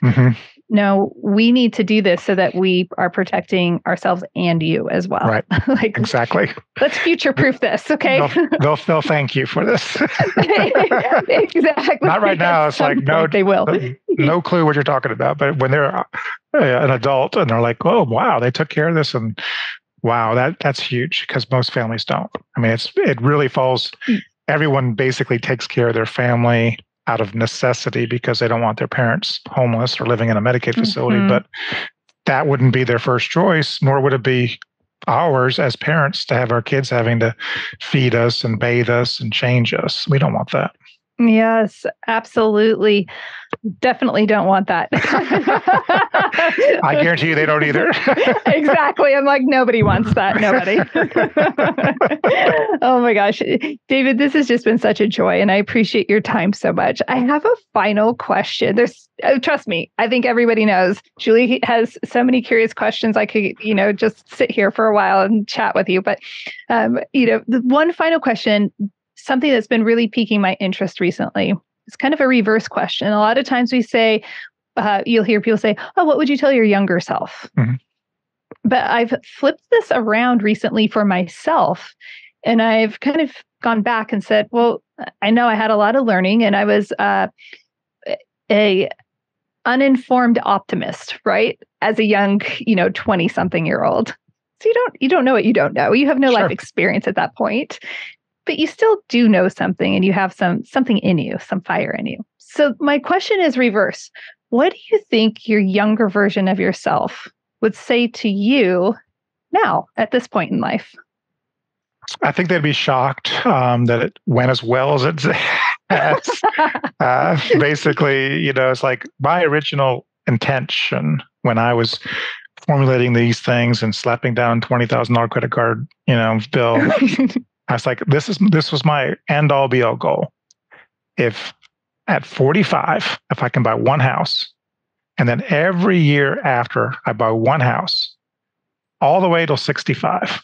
no, we need to do this so that we are protecting ourselves and you as well. Right. Exactly. Let's future-proof this, okay? They'll thank you for this. Exactly. Not right now. It's like, no, they will. No clue what you're talking about. But when they're an adult and they're like, oh, wow, they took care of this, and wow, that's huge, because most families don't. I mean, it really falls. Everyone basically takes care of their family out of necessity because they don't want their parents homeless or living in a Medicaid facility. But that wouldn't be their first choice, nor would it be ours as parents to have our kids having to feed us and bathe us and change us. We don't want that. Yes, absolutely. Definitely don't want that. I guarantee you they don't either. Exactly. I'm like, nobody wants that. Nobody. Oh my gosh. David, this has just been such a joy, and I appreciate your time so much. I have a final question. Trust me, I think everybody knows Julie has so many curious questions. I could, just sit here for a while and chat with you. But, the one final question, something that's been really piquing my interest recently. It's kind of a reverse question. A lot of times we say, you'll hear people say, oh, what would you tell your younger self? But I've flipped this around recently for myself. And I've kind of gone back and said, well, I know I had a lot of learning, and I was a uninformed optimist, right? As a young, 20-something-year-old. So you don't know what you don't know. You have no life experience at that point. But you still do know something, and you have something in you, some fire in you. So my question is reverse. What do you think your younger version of yourself would say to you now at this point in life? I think they'd be shocked that it went as well as it has. Basically, it's like my original intention when I was formulating these things and slapping down $20,000 credit card, bill. I was like, this was my end all be all goal. If at 45, if I can buy one house, and then every year after I buy one house, all the way till 65.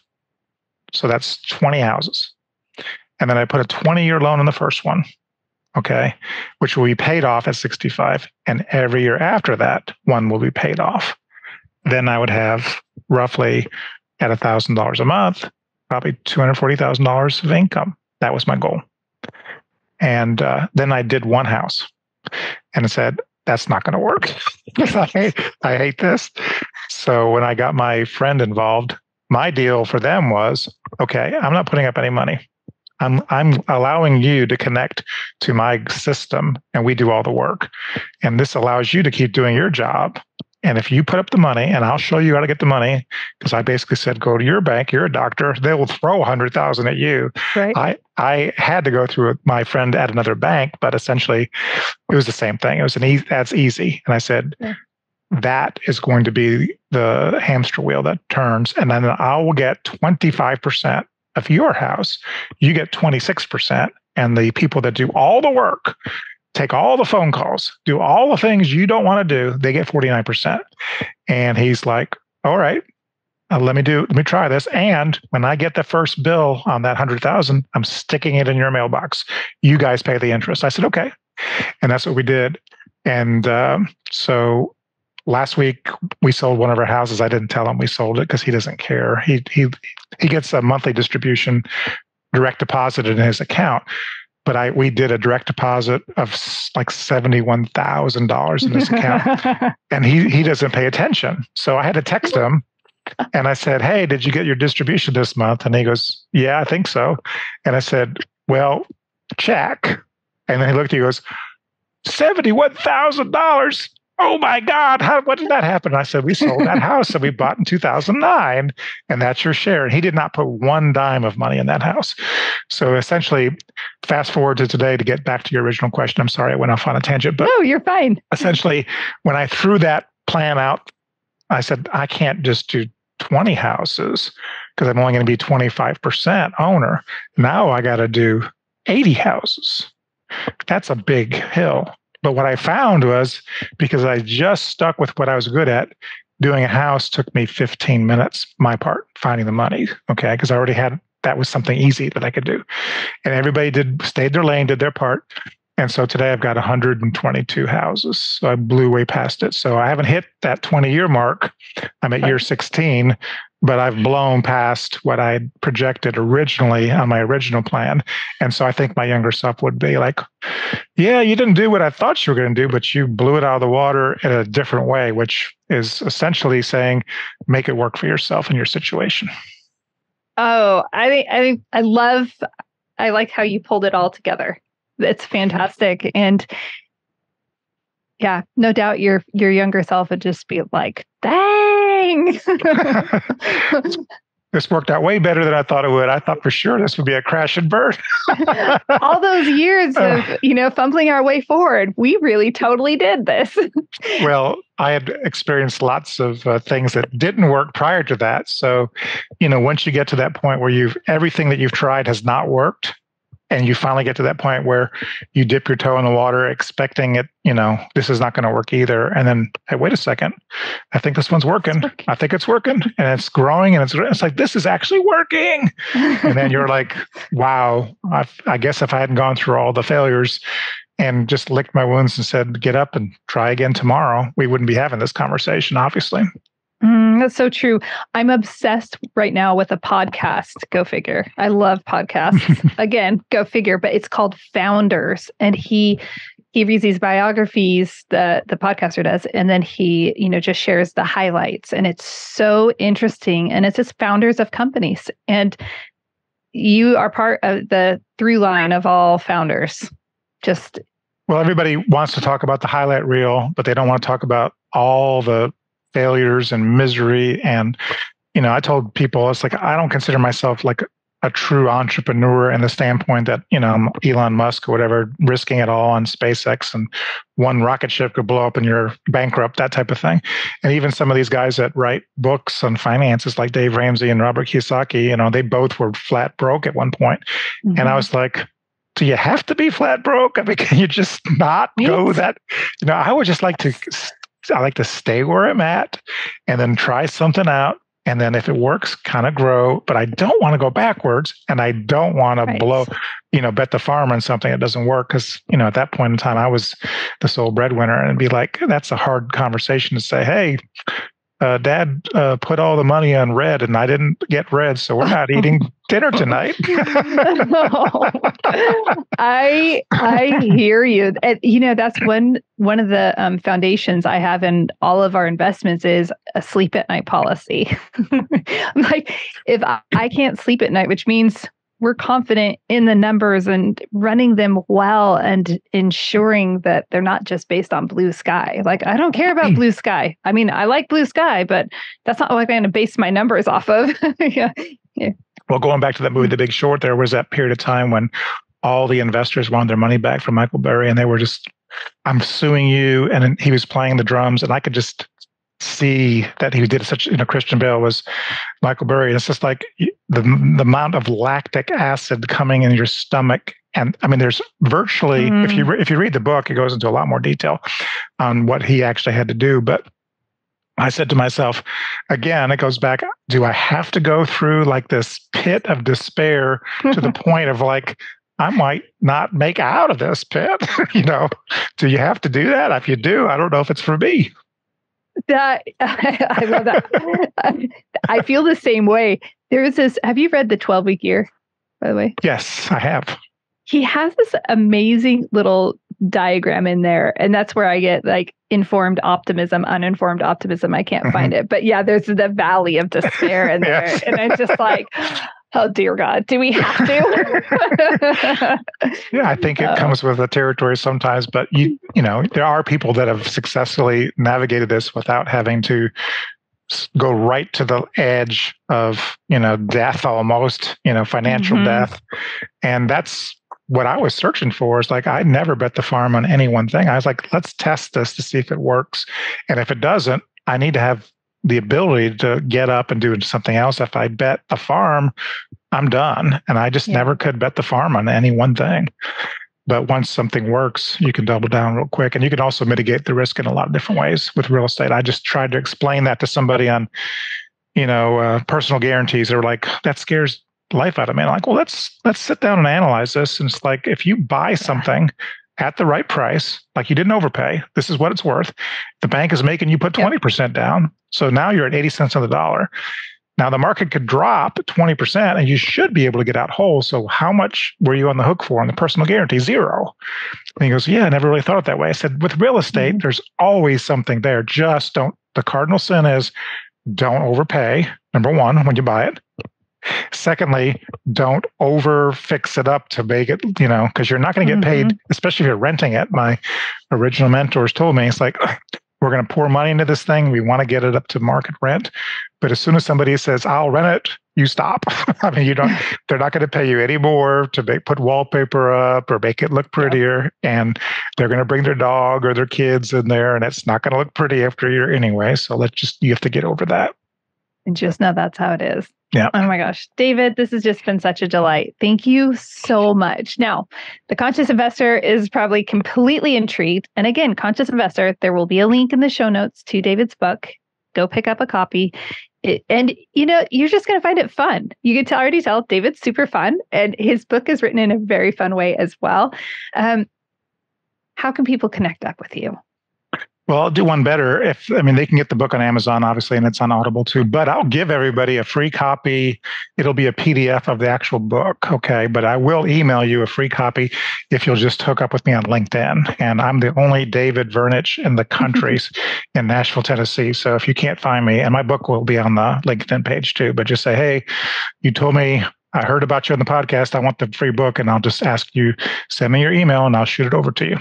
So that's 20 houses. And then I put a 20-year loan on the first one, okay, which will be paid off at 65. And every year after that, one will be paid off. Then I would have roughly at $1,000 a month, probably $240,000 of income. That was my goal. And then I did one house and I said, that's not going to work. I hate this. So when I got my friend involved, my deal for them was, okay, I'm not putting up any money. I'm allowing you to connect to my system, and we do all the work. And this allows you to keep doing your job. And if you put up the money, and I'll show you how to get the money, because I basically said, go to your bank, you're a doctor, they will throw $100,000 at you. Right. I had to go through my friend at another bank, but essentially it was the same thing. It was that's easy. And I said, that is going to be the hamster wheel that turns. And then I will get 25% of your house. You get 26%. And the people that do all the work, take all the phone calls, do all the things you don't want to do, they get 49%. And he's like, all right, let me try this. And when I get the first bill on that 100,000, I'm sticking it in your mailbox. You guys pay the interest. I said, okay. And that's what we did. And so last week we sold one of our houses. I didn't tell him we sold it because he doesn't care. He gets a monthly distribution direct deposit in his account. But we did a direct deposit of like $71,000 in his account, and he doesn't pay attention. So I had to text him And I said, hey, did you get your distribution this month? And he goes, yeah, I think so. And I said, well, check. And then he looked, he goes, $71,000. Oh my God, what did that happen? And I said, we sold that house that we bought in 2009, and that's your share. And he did not put one dime of money in that house. So essentially, fast forward to today to get back to your original question. I'm sorry, I went off on a tangent, but no, you're fine. Essentially, when I threw that plan out, I said, I can't just do 20 houses because I'm only going to be 25% owner. Now I got to do 80 houses. That's a big hill. But what I found was, because I just stuck with what I was good at, doing a house took me 15 minutes, my part, finding the money, okay? Because I already had, that was something easy that I could do. And everybody stayed their lane, did their part. And so today I've got 122 houses. So I blew way past it. So I haven't hit that 20-year mark. I'm at year 16, but I've blown past what I projected originally on my original plan. And so I think my younger self would be like, yeah, you didn't do what I thought you were going to do, but you blew it out of the water in a different way, which is essentially saying, make it work for yourself and your situation. Oh, I like how you pulled it all together. It's fantastic. And yeah, no doubt your younger self would just be like, dang. This worked out way better than I thought it would. I thought for sure this would be a crash and burn. All those years of, fumbling our way forward, we really totally did this. Well, I had experienced lots of things that didn't work prior to that. So, once you get to that point where everything that you've tried has not worked, and you finally get to that point where you dip your toe in the water expecting it, this is not going to work either. And then, hey, wait a second. I think this one's working. I think it's working. And it's growing. And it's like, this is actually working. And then you're like, wow, I guess if I hadn't gone through all the failures and just licked my wounds and said, get up and try again tomorrow, we wouldn't be having this conversation, obviously. That's so true. I'm obsessed right now with a podcast. Go figure. I love podcasts. Again, go figure. But it's called Founders, and he reads these biographies that the podcaster does, and then he just shares the highlights, and it's so interesting. And it's just founders of companies, and you are part of the through line of all founders. Well, everybody wants to talk about the highlight reel, but they don't want to talk about all the failures and misery. And, I told people, it's like, I don't consider myself like a true entrepreneur in the standpoint that, I'm Elon Musk or whatever, risking it all on SpaceX, and one rocket ship could blow up and you're bankrupt, that type of thing. And even some of these guys that write books on finances, like Dave Ramsey and Robert Kiyosaki, they both were flat broke at one point. Mm-hmm. And I was like, do you have to be flat broke? I mean, can you just not go that? I would just like to stay where I'm at and then try something out. And then if it works, kind of grow. But I don't want to go backwards, and I don't want to bet the farm on something that doesn't work. Because, at that point in time, I was the sole breadwinner, and it'd be like, that's a hard conversation to say, hey, Dad put all the money on red and I didn't get red, so we're not eating dinner tonight. No. I hear you. That's one of the foundations I have in all of our investments is a sleep at night policy. Like, if I can't sleep at night, which means we're confident in the numbers and running them well and ensuring that they're not just based on blue sky. Like, I don't care about blue sky. I mean, I like blue sky, but that's not what I'm going to base my numbers off of. Yeah. Well, going back to that movie, The Big Short, there was that period of time when all the investors wanted their money back from Michael Burry, and they were just, I'm suing you. And he was playing the drums, and I could just see that he did such, Christian Bale was Michael Burry. And it's just like the amount of lactic acid coming in your stomach. And I mean, there's virtually, if you read the book, it goes into a lot more detail on what he actually had to do. But I said to myself, again, it goes back, do I have to go through like this pit of despair to the point of like, I might not make out of this pit? Do you have to do that? If you do, I don't know if it's for me. That I love that. I feel the same way. There's this. Have you read The 12-Week Year, by the way? Yes, I have. He has this amazing little diagram in there. And that's where I get like informed optimism, uninformed optimism. I can't find it. But yeah, there's the valley of despair in there. Yes. And I'm just like, oh, dear God, do we have to? Yeah, I think it comes with the territory sometimes. But, you know, there are people that have successfully navigated this without having to go right to the edge of, you know, death almost, you know, financial death. And that's what I was searching for. Is like, I never bet the farm on any one thing. I was like, let's test this to see if it works. And if it doesn't, I need to have the ability to get up and do something else. If I bet the farm, I'm done. And I just never could bet the farm on any one thing. But once something works, you can double down real quick. And you can also mitigate the risk in a lot of different ways with real estate. I just tried to explain that to somebody on, you know, personal guarantees. They're like, that scares the life out of me. I'm like, well, let's sit down and analyze this. And it's like, if you buy something at the right price, like you didn't overpay, this is what it's worth. The bank is making you put 20% down. So now you're at 80 cents on the dollar. Now the market could drop 20% and you should be able to get out whole. So how much were you on the hook for on the personal guarantee? 0. And he goes, yeah, I never really thought it that way. I said, with real estate, there's always something there. Just don't, the cardinal sin is don't overpay. Number one, when you buy it. Secondly, don't over fix it up to make it, you know, because you're not going to get paid, especially if you're renting it. My original mentors told me, it's like, we're going to pour money into this thing. We want to get it up to market rent. But as soon as somebody says, I'll rent it, you stop. I mean, they're not going to pay you any more to put wallpaper up or make it look prettier. And they're going to bring their dog or their kids in there, and it's not going to look pretty after you're anyway. So you have to get over that. And just know that's how it is. Yeah. Oh my gosh. David, this has just been such a delight. Thank you so much. Now, the Conscious Investor is probably completely intrigued. And again, Conscious Investor, there will be a link in the show notes to David's book. Go pick up a copy. And, you know, you're just going to find it fun. You can already tell David's super fun. And his book is written in a very fun way as well. How can people connect up with you? Well, I'll do one better. They can get the book on Amazon, obviously, and it's on Audible too, but I'll give everybody a free copy. It'll be a PDF of the actual book. Okay. But I will email you a free copy if you'll just hook up with me on LinkedIn. And I'm the only David Vernich in the country in Nashville, Tennessee. So if you can't find me, and my book will be on the LinkedIn page too, but just say, hey, you told me, I heard about you on the podcast. I want the free book. And I'll just ask you, send me your email and I'll shoot it over to you.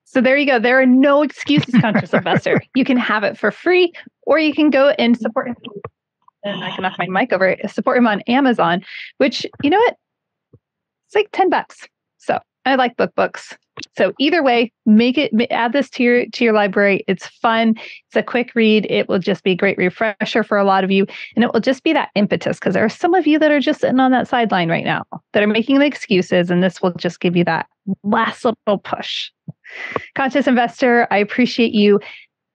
So there you go. There are no excuses, Conscious Investor. You can have it for free, or you can go and support him. And I can knock my mic over. Support him on Amazon, which, you know what? It's like $10. So I like books. So either way, add this to your library. It's fun. It's a quick read. It will just be a great refresher for a lot of you. And it will just be that impetus, because there are some of you that are just sitting on that sideline right now that are making the excuses. And this will just give you that last little push. Conscious Investor, I appreciate you.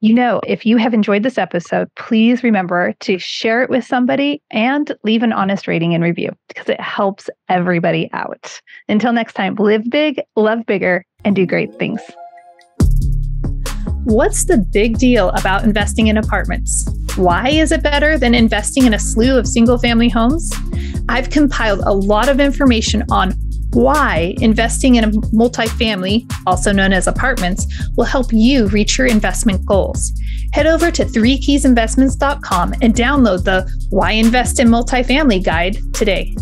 You know, if you have enjoyed this episode, please remember to share it with somebody and leave an honest rating and review, because it helps everybody out. Until next time, live big, love bigger, and do great things. What's the big deal about investing in apartments? Why is it better than investing in a slew of single-family homes? I've compiled a lot of information on why investing in a multifamily, also known as apartments, will help you reach your investment goals. Head over to 3keysinvestments.com and download the Why Invest in Multifamily guide today.